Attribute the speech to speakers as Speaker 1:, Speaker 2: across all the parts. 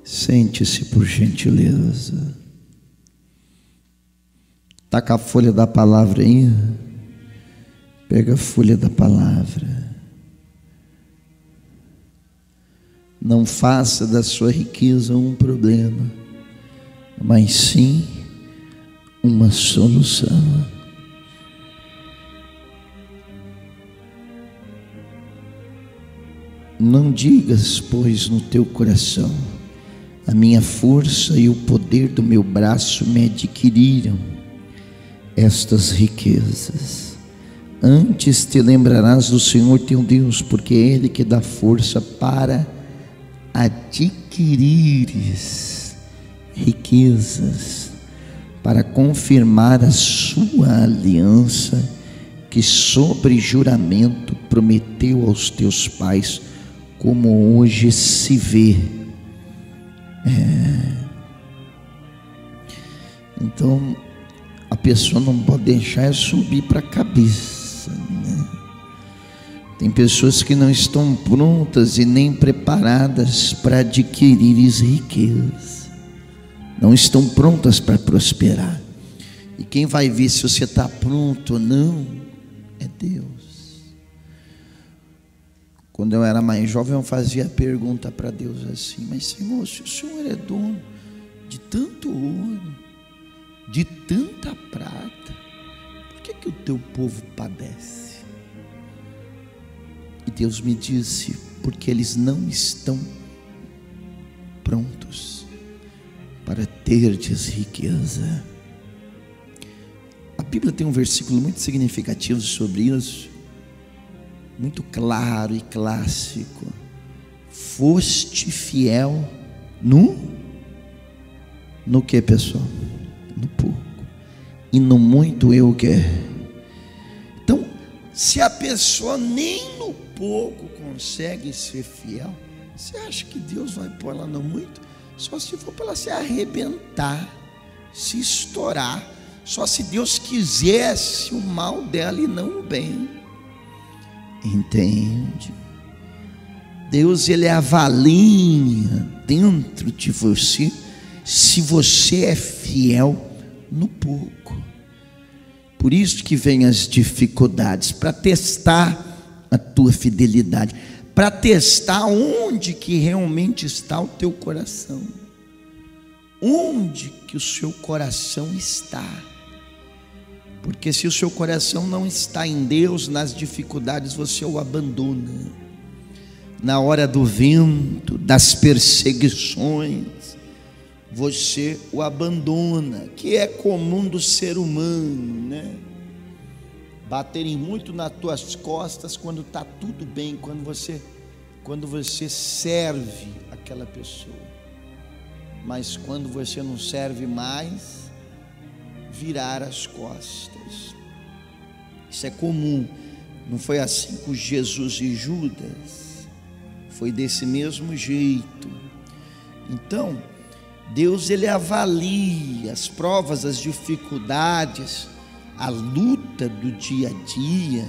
Speaker 1: Sente-se, por gentileza. Está com a folha da palavra aí? Pega a folha da palavra. Não faça da sua riqueza um problema, mas sim uma solução. Não digas, pois, no teu coração: a minha força e o poder do meu braço me adquiriram estas riquezas. Antes te lembrarás do Senhor teu Deus, porque é Ele que dá força para adquirires riquezas, para confirmar a sua aliança, que sobre juramento prometeu aos teus pais, como hoje se vê. Então a pessoa não pode deixar subir para a cabeça, né? Tem pessoas que não estão prontas e nem preparadas para adquirir riquezas, não estão prontas para prosperar. E quem vai ver se você está pronto ou não é Deus. Quando eu era mais jovem, eu fazia a pergunta para Deus assim: mas Senhor, se o Senhor é dono de tanto ouro, de tanta prata, por que o teu povo padece? E Deus me disse: porque eles não estão prontos para terdes riqueza. A Bíblia tem um versículo muito significativo sobre isso, muito claro e clássico: foste fiel no que, pessoal? No pouco, e no muito eu quero. Então, se a pessoa nem no pouco consegue ser fiel, você acha que Deus vai pôr ela no muito? Só se for para ela se arrebentar, se estourar, só se Deus quisesse o mal dela e não o bem. Entende? Deus, Ele avalia dentro de você se você é fiel no pouco. Por isso que vem as dificuldades, para testar a tua fidelidade, para testar onde que realmente está o teu coração, onde que o seu coração está. Porque se o seu coração não está em Deus, nas dificuldades você o abandona. Na hora do vento, das perseguições, você o abandona, que é comum do ser humano, né? Baterem muito nas tuas costas quando está tudo bem, quando você serve aquela pessoa. Mas quando você não serve mais, virar as costas. Isso é comum. Não foi assim com Jesus e Judas? Foi desse mesmo jeito. Então, Deus, Ele avalia as provas, as dificuldades, a luta do dia a dia,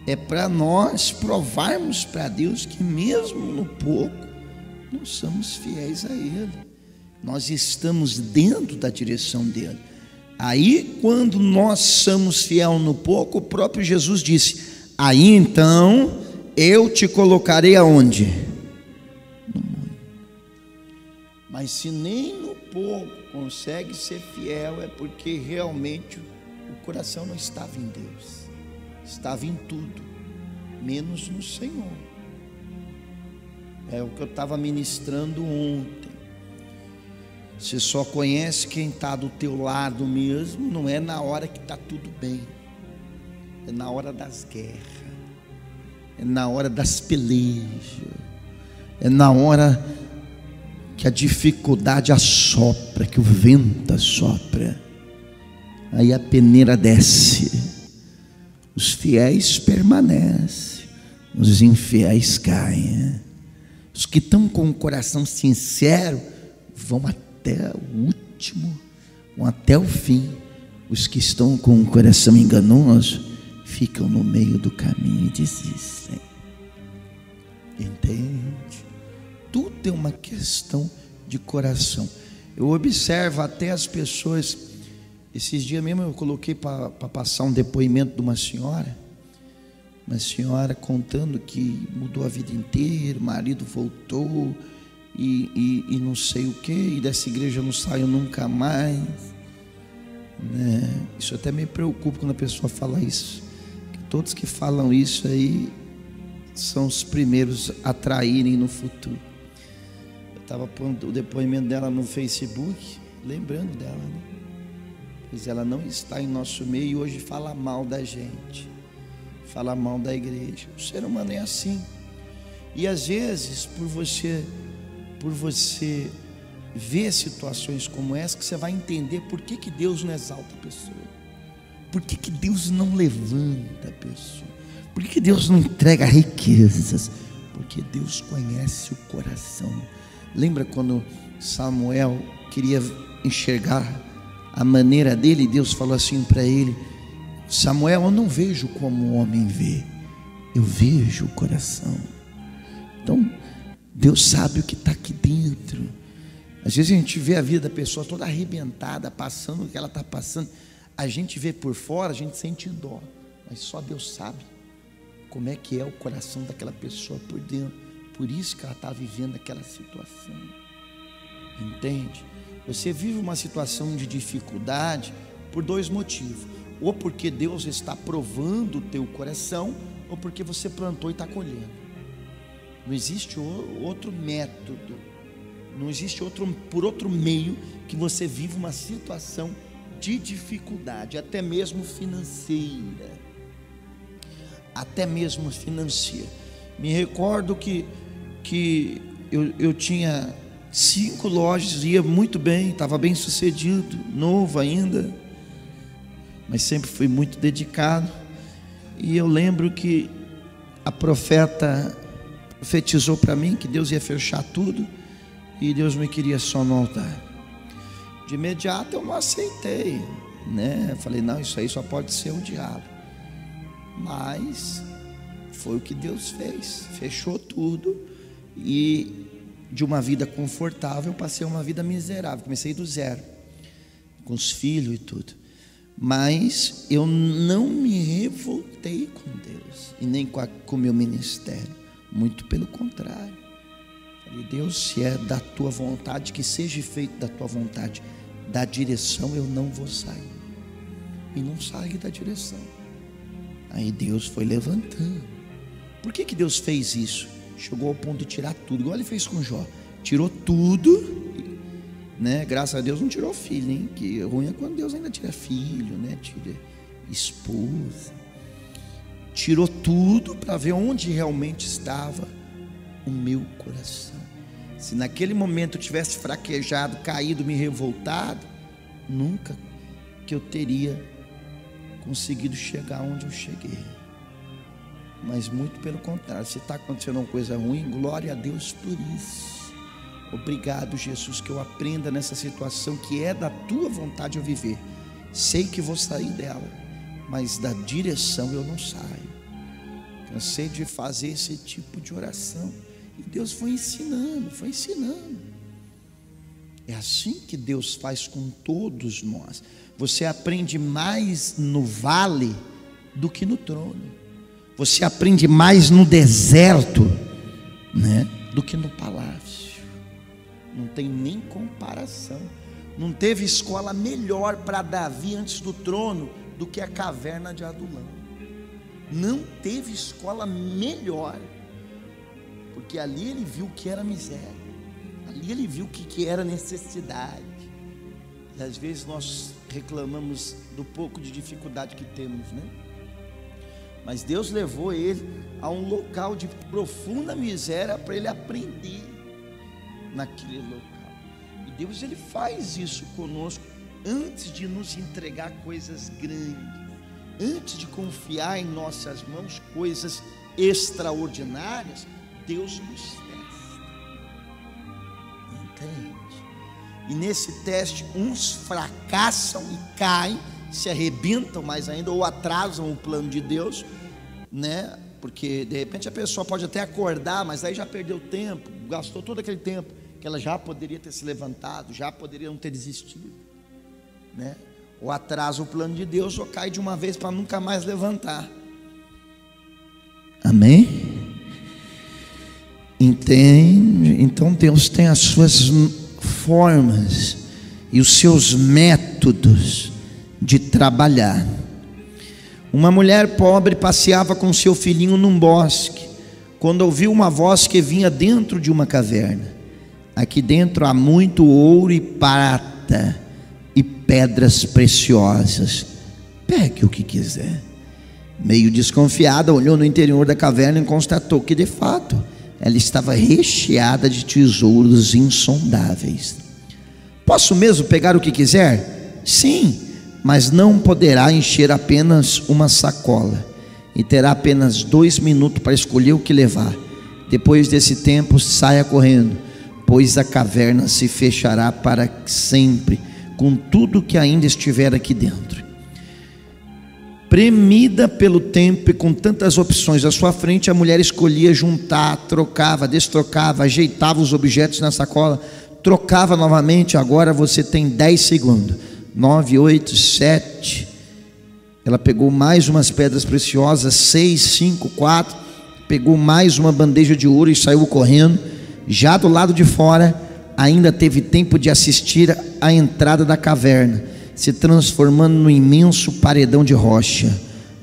Speaker 1: é para nós provarmos para Deus que mesmo no pouco, nós somos fiéis a Ele, nós estamos dentro da direção dEle. Aí, quando nós somos fiel no pouco, o próprio Jesus disse: aí então eu te colocarei aonde? No mundo. Mas se nem no pouco consegue ser fiel, é porque realmente o coração não estava em Deus, estava em tudo, menos no Senhor. É o que eu estava ministrando ontem. Você só conhece quem está do teu lado mesmo, não é na hora que está tudo bem, é na hora das guerras, é na hora das pelejas, é na hora que a dificuldade assopra, que o vento assopra, aí a peneira desce, os fiéis permanecem, os infiéis caem. Os que estão com o coração sincero vão até o último, vão até o fim. Os que estão com o coração enganoso ficam no meio do caminho e desistem. Entende? Tudo é uma questão de coração. Eu observo até as pessoas. Esses dias mesmo eu coloquei para passar um depoimento de uma senhora contando que mudou a vida inteira, o marido voltou e não sei o que, e dessa igreja não saiu nunca mais, né? Isso até me preocupa quando a pessoa fala isso, que todos que falam isso aí são os primeiros a traírem no futuro. Eu estava pondo o depoimento dela no Facebook, lembrando dela, né? Pois ela não está em nosso meio e hoje fala mal da gente, fala mal da igreja. O ser humano é assim. E às vezes, por você ver situações como essa, que você vai entender por que Deus não exalta a pessoa, por que Deus não levanta a pessoa, por que Deus não entrega riquezas, porque Deus conhece o coração. Lembra quando Samuel queria enxergar a maneira dele, Deus falou assim para ele: Samuel, eu não vejo como o homem vê, eu vejo o coração. Então Deus sabe o que está aqui dentro. Às vezes a gente vê a vida da pessoa toda arrebentada, passando o que ela está passando, a gente vê por fora, a gente sente dó, mas só Deus sabe como é que é o coração daquela pessoa por dentro. Por isso que ela está vivendo aquela situação, entende? Você vive uma situação de dificuldade por dois motivos: ou porque Deus está provando o teu coração, ou porque você plantou e está colhendo. Não existe outro método, não existe por outro meio que você vive uma situação de dificuldade, até mesmo financeira. Me recordo que eu tinha 5 lojas, ia muito bem, estava bem sucedido, novo ainda, mas sempre fui muito dedicado. E eu lembro que a profeta profetizou para mim que Deus ia fechar tudo e Deus me queria só no altar. De imediato eu não aceitei, né? Falei, não, isso aí só pode ser o diabo. Mas foi o que Deus fez, fechou tudo. E de uma vida confortável passei a uma vida miserável, comecei do zero, com os filhos e tudo. Mas eu não me revoltei com Deus e nem com o meu ministério, muito pelo contrário. Falei, Deus, se é da tua vontade, que seja feito da tua vontade. Da direção eu não vou sair. E não saí da direção. Aí Deus foi levantando. Por que Deus fez isso? Chegou ao ponto de tirar tudo, igual ele fez com Jó. Tirou tudo, né? Graças a Deus não tirou filho, hein? Que ruim é quando Deus ainda tira filho, né? Tira esposa. Tirou tudo para ver onde realmente estava o meu coração. Se naquele momento eu tivesse fraquejado, caído, me revoltado, nunca que eu teria conseguido chegar onde eu cheguei. Mas muito pelo contrário, se está acontecendo uma coisa ruim, glória a Deus por isso. Obrigado, Jesus, que eu aprenda nessa situação que é da tua vontade eu viver. Sei que vou sair dela, mas da direção eu não saio. Cansei de fazer esse tipo de oração. E Deus foi ensinando, foi ensinando. É assim que Deus faz com todos nós. Você aprende mais no vale do que no trono. Você aprende mais no deserto, né, do que no palácio. Não tem nem comparação. Não teve escola melhor para Davi antes do trono do que a caverna de Adulão. Não teve escola melhor, porque ali ele viu o que era miséria, ali ele viu o que era necessidade. E às vezes nós reclamamos do pouco de dificuldade que temos, né? Mas Deus levou ele a um local de profunda miséria para ele aprender naquele local. E Deus, ele faz isso conosco antes de nos entregar coisas grandes, antes de confiar em nossas mãos coisas extraordinárias. Deus nos testa, entende? E nesse teste uns fracassam e caem, se arrebentam mais ainda, ou atrasam o plano de Deus, Porque de repente a pessoa pode até acordar, mas aí já perdeu tempo, gastou todo aquele tempo que ela já poderia ter se levantado, já poderia não ter desistido, né? Ou atrasa o plano de Deus, ou cai de uma vez para nunca mais levantar. Amém? Entende? Então Deus tem as suas formas e os seus métodos de trabalhar. Uma mulher pobre passeava com seu filhinho num bosque, quando ouviu uma voz que vinha dentro de uma caverna: aqui dentro há muito ouro e prata e pedras preciosas, pegue o que quiser. Meio desconfiada, olhou no interior da caverna e constatou que de fato ela estava recheada de tesouros insondáveis. Posso mesmo pegar o que quiser? Sim, mas não poderá encher apenas uma sacola, e terá apenas 2 minutos para escolher o que levar. Depois desse tempo, saia correndo, pois a caverna se fechará para sempre, com tudo que ainda estiver aqui dentro. Premida pelo tempo e com tantas opções à sua frente, a mulher escolhia juntar, trocava, destrocava, ajeitava os objetos na sacola, trocava novamente. Agora você tem 10 segundos. 9, 8, 7. Ela pegou mais umas pedras preciosas. 6, 5, 4. Pegou mais uma bandeja de ouro e saiu correndo. Já do lado de fora, ainda teve tempo de assistir à entrada da caverna, se transformando num imenso paredão de rocha.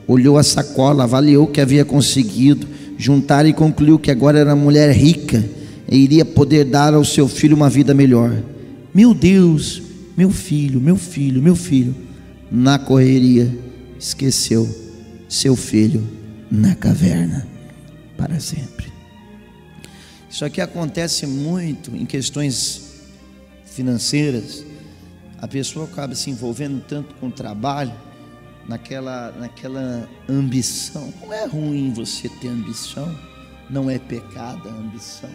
Speaker 1: Olhou a sacola, avaliou o que havia conseguido juntar e concluiu que agora era uma mulher rica e iria poder dar ao seu filho uma vida melhor. Meu Deus, meu filho, meu filho, meu filho. Na correria, esqueceu seu filho na caverna para sempre. Isso aqui acontece muito em questões financeiras. A pessoa acaba se envolvendo tanto com o trabalho, naquela ambição. Não é ruim você ter ambição, não é pecado a ambição,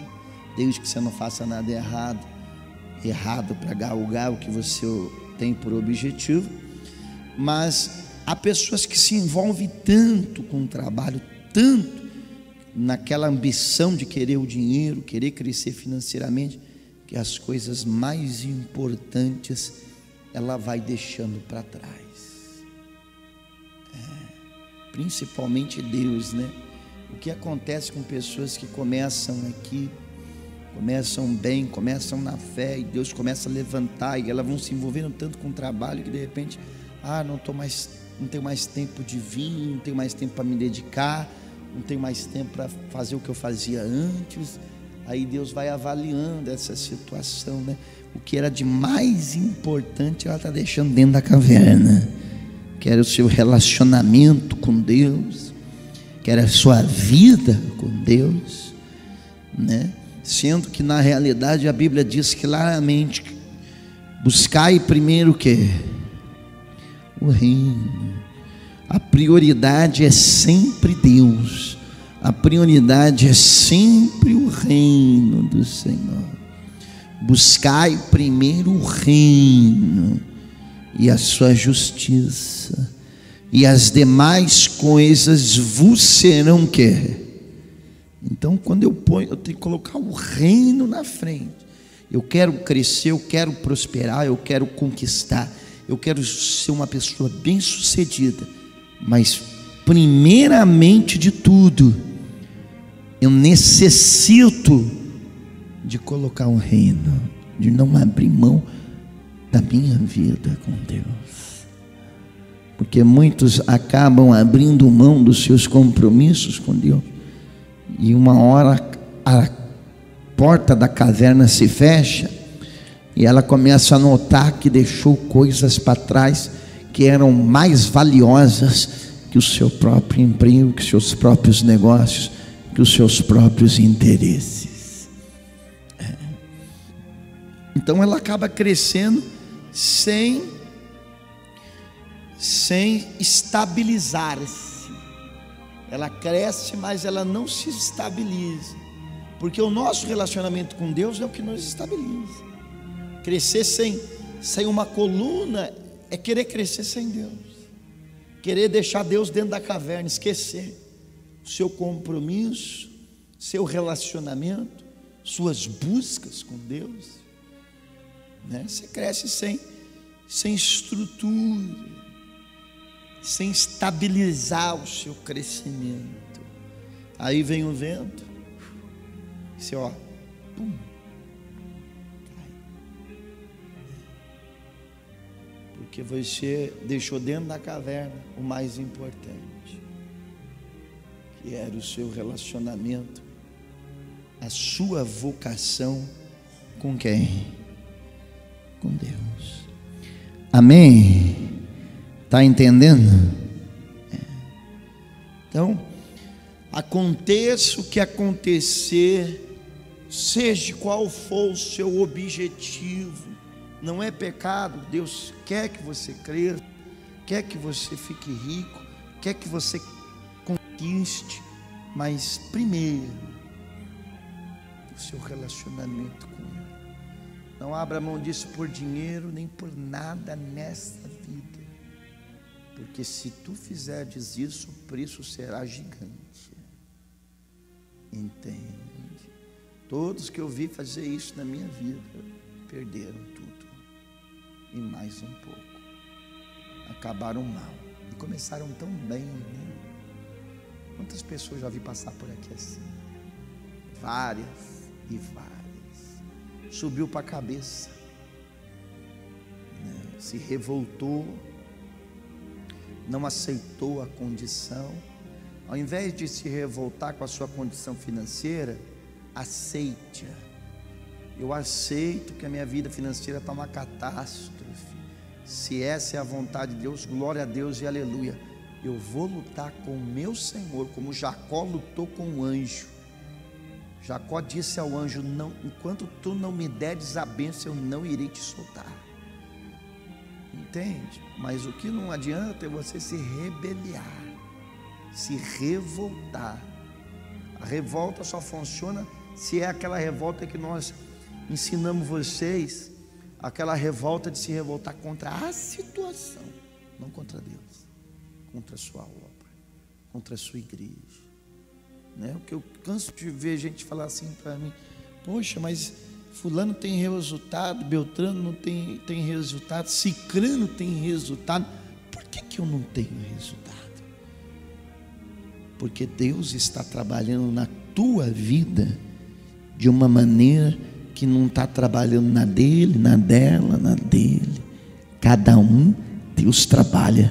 Speaker 1: desde que você não faça nada errado para galgar o que você tem por objetivo. Mas há pessoas que se envolvem tanto com o trabalho, tanto naquela ambição de querer o dinheiro, querer crescer financeiramente, que as coisas mais importantes ela vai deixando para trás. Principalmente Deus, né? O que acontece com pessoas que começam aqui, começam bem, começam na fé, e Deus começa a levantar, e elas vão se envolvendo tanto com o trabalho que de repente, não tenho mais tempo de vir, não tenho mais tempo para me dedicar, não tenho mais tempo para fazer o que eu fazia antes. Aí Deus vai avaliando essa situação, né? O que era de mais importante ela está deixando dentro da caverna, que era o seu relacionamento com Deus, que era a sua vida com Deus, né? Sendo que na realidade a Bíblia diz claramente: buscai primeiro o quê? O reino. A prioridade é sempre Deus, a prioridade é sempre o reino do Senhor. Buscai primeiro o reino e a sua justiça, e as demais coisas vos serão o quê? Então, quando eu tenho que colocar o reino na frente. Eu quero crescer, eu quero prosperar, eu quero conquistar, eu quero ser uma pessoa bem-sucedida. Mas, primeiramente de tudo, eu necessito de colocar o reino, de não abrir mão da minha vida com Deus. Porque muitos acabam abrindo mão dos seus compromissos com Deus, e uma hora a porta da caverna se fecha e ela começa a notar que deixou coisas para trás que eram mais valiosas que o seu próprio emprego, que os seus próprios negócios, que os seus próprios interesses. Então ela acaba crescendo sem estabilizar-se. Ela cresce, mas ela não se estabiliza, porque o nosso relacionamento com Deus é o que nos estabiliza. Crescer sem uma coluna é querer crescer sem Deus, querer deixar Deus dentro da caverna, esquecer o seu compromisso, seu relacionamento, suas buscas com Deus, né? Você cresce sem estrutura, sem estabilizar o seu crescimento. Aí vem o vento, e você, ó, pum, cai. Porque você deixou dentro da caverna o mais importante, que era o seu relacionamento, a sua vocação com quem? Com Deus. Amém? Está entendendo? Então, aconteça o que acontecer, seja qual for o seu objetivo, não é pecado. Deus quer que você cresça, quer que você fique rico, quer que você conquiste, mas primeiro, o seu relacionamento com Ele. Não abra mão disso por dinheiro, nem por nada nesta vida, porque se tu fizeres isso, o preço será gigante. Entende? Todos que eu vi fazer isso na minha vida perderam tudo e mais um pouco, acabaram mal e começaram tão bem, né? Quantas pessoas já vi passar por aqui assim? Várias e várias. Subiu para a cabeça, né? Se revoltou, não aceitou a condição. Ao invés de se revoltar com a sua condição financeira, aceite-a. Eu aceito que a minha vida financeira está uma catástrofe. Se essa é a vontade de Deus, glória a Deus e aleluia. Eu vou lutar com o meu Senhor, como Jacó lutou com o anjo. Jacó disse ao anjo: não, enquanto tu não me deres a bênção, eu não irei te soltar. Entende? Mas o que não adianta é você se rebeliar, se revoltar. A revolta só funciona se é aquela revolta que nós ensinamos vocês, aquela revolta de se revoltar contra a situação, não contra Deus, contra a sua obra, contra a sua igreja, né? O que eu canso de ver gente falar assim para mim: poxa, mas fulano tem resultado, Beltrano não tem resultado, Cicrano tem resultado, por que eu não tenho resultado? Porque Deus está trabalhando na tua vida de uma maneira que não está trabalhando na dele, na dela, na dele. Cada um, Deus trabalha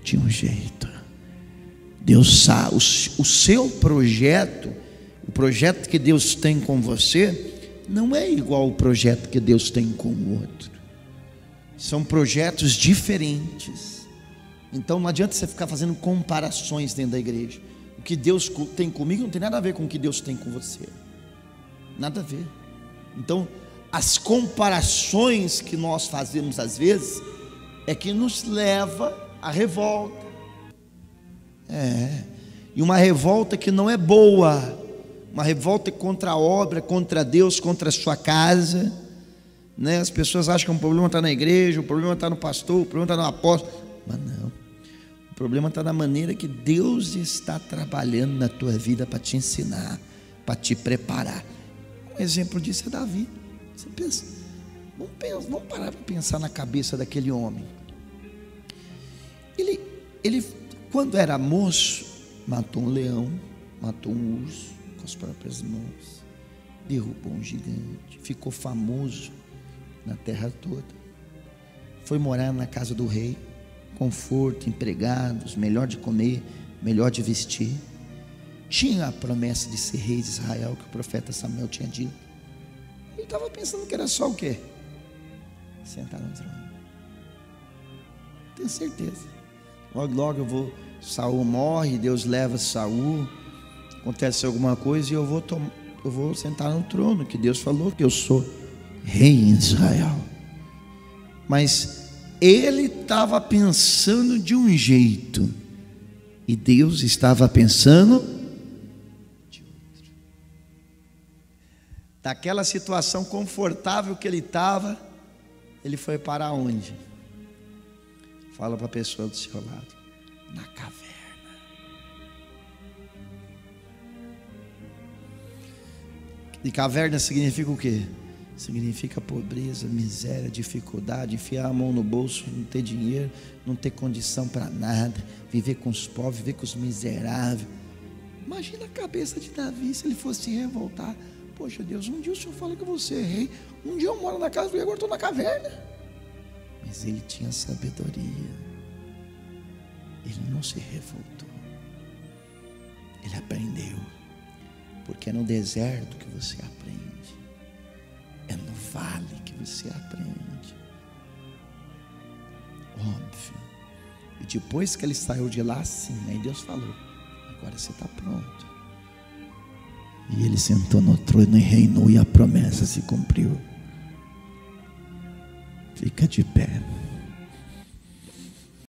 Speaker 1: de um jeito. Deus sabe, o seu projeto, o projeto que Deus tem com você, não é igual ao projeto que Deus tem com o outro. São projetos diferentes. Então não adianta você ficar fazendo comparações dentro da igreja. O que Deus tem comigo não tem nada a ver com o que Deus tem com você. Nada a ver. Então, as comparações que nós fazemos às vezes é que nos leva à revolta. E uma revolta que não é boa, uma revolta contra a obra, contra Deus, contra a sua casa, né? As pessoas acham que o problema está na igreja, o problema está no pastor, o problema está no apóstolo, mas não, o problema está na maneira que Deus está trabalhando na tua vida para te ensinar, para te preparar. Um exemplo disso é Davi. Você pensa, vamos parar para pensar na cabeça daquele homem. Ele quando era moço, matou um leão, matou um urso com as próprias mãos, derrubou um gigante, ficou famoso na terra toda, foi morar na casa do rei, conforto, empregados, melhor de comer, melhor de vestir, tinha a promessa de ser rei de Israel que o profeta Samuel tinha dito. Ele estava pensando que era só o quê? Sentar no trono. Tenho certeza. Logo Saul morre, Deus leva Saul, acontece alguma coisa e eu vou sentar no trono, que Deus falou que eu sou rei em Israel. Mas ele estava pensando de um jeito e Deus estava pensando de outro. Daquela situação confortável que ele estava, ele foi para onde? Fala para a pessoa do seu lado: na caverna. E caverna significa o quê? Significa pobreza, miséria, dificuldade, enfiar a mão no bolso, não ter dinheiro, não ter condição para nada, viver com os pobres, viver com os miseráveis. Imagina a cabeça de Davi se ele fosse se revoltar. Poxa Deus, um dia o Senhor fala que eu vou ser rei, um dia eu moro na casa e agora estou na caverna. Mas ele tinha sabedoria, ele não se revoltou, ele aprendeu, porque é no deserto que você aprende. É no vale que você aprende. Óbvio. E depois que ele saiu de lá, sim, aí Deus falou: agora você está pronto. E ele sentou no trono e reinou, e a promessa se cumpriu. Fica de pé.